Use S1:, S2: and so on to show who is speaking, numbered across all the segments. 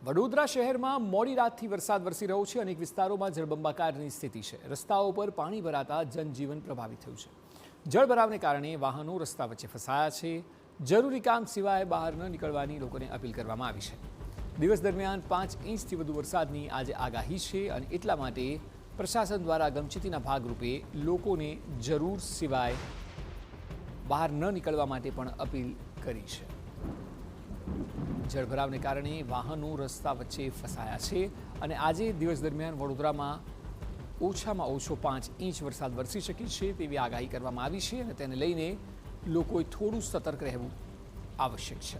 S1: વડોદરા શહેરમાં મોડી રાતથી વરસાદ વરસી રહ્યો છે. અનેક વિસ્તારોમાં જળબંબાકારની સ્થિતિ છે. રસ્તાઓ પર પાણી ભરાતા જનજીવન પ્રભાવિત થયું છે. જળભરાવને કારણે વાહનો રસ્તા વચ્ચે ફસાયા છે. જરૂરી કામ સિવાય બહાર ન નીકળવાની લોકોને અપીલ કરવામાં આવી છે. દિવસ દરમિયાન 5 ઇંચથી વધુ વરસાદની આજે આગાહી છે અને એટલા માટે પ્રશાસન દ્વારા ગમચેતીના ભાગરૂપે લોકોને જરૂર સિવાય બહાર ન નીકળવા માટે પણ અપીલ કરી છે. જળભરાવને કારણે વાહનો રસ્તા વચ્ચે ફસાયા છે અને આજે દિવસ દરમિયાન વડોદરામાં ઓછામાં ઓછો 5 ઇંચ વરસાદ વરસી શકે છે તેવી આગાહી કરવામાં આવી છે અને તેને લઈને લોકોએ થોડું સતર્ક રહેવું આવશ્યક છે.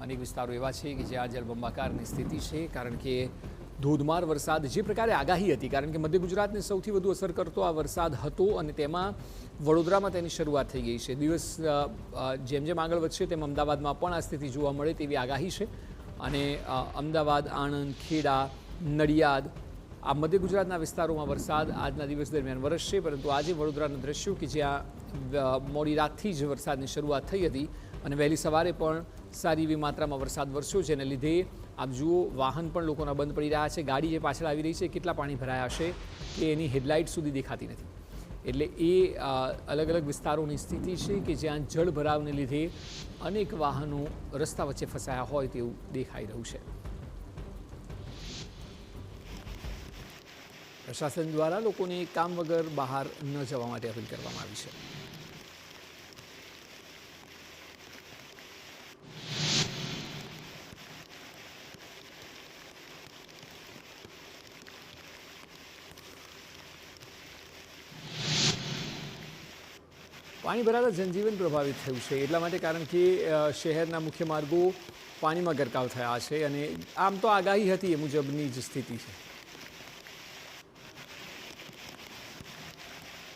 S1: અનેક વિસ્તારો એવા છે કે જ્યાં જળબંબાકારની સ્થિતિ છે કારણ કે ધોધમાર વરસાદ જે પ્રકારે આગાહી હતી, કારણ કે મધ્ય ગુજરાતને સૌથી વધુ અસર કરતો આ વરસાદ હતો અને તેમાં વડોદરામાં તેની શરૂઆત થઈ ગઈ છે. દિવસ જેમ જેમ આગળ વધશે તેમ અમદાવાદમાં પણ આ સ્થિતિ જોવા મળે તેવી આગાહી છે અને અમદાવાદ, આણંદ, ખેડા, નડિયાદ આ મધ્ય ગુજરાતના વિસ્તારોમાં વરસાદ આજના દિવસ દરમિયાન વરસશે. પરંતુ આજે વડોદરાના દ્રશ્યો કે જ્યાં મોડી રાતથી જ વરસાદની શરૂઆત થઈ હતી અને વહેલી સવારે પણ સારી એવી માત્રામાં વરસાદ વરસ્યો, જેને લીધે આપ જુઓ વાહન પણ લોકોના બંધ પડી રહ્યા છે. ગાડી જે પાછળ આવી રહી છે કેટલા પાણી ભરાયા હશે કે એની હેડલાઇટ સુધી દેખાતી નથી. એટલે એ અલગ અલગ વિસ્તારોની સ્થિતિ છે કે જ્યાં જળ ભરાવને લીધે અનેક વાહનો રસ્તા વચ્ચે ફસાયા હોય તેવું દેખાઈ રહ્યું છે. પ્રશાસન દ્વારા લોકોને કામ વગર બહાર ન જવા માટે અપીલ કરવામાં આવી છે. પાણી ભરાતા જનજીવન પ્રભાવિત થયું છે એટલા માટે કારણ કે શહેરના મુખ્ય માર્ગો પાણીમાં ગરકાવ થયા છે અને આમ તો આગાહી હતી એ મુજબની જ સ્થિતિ છે.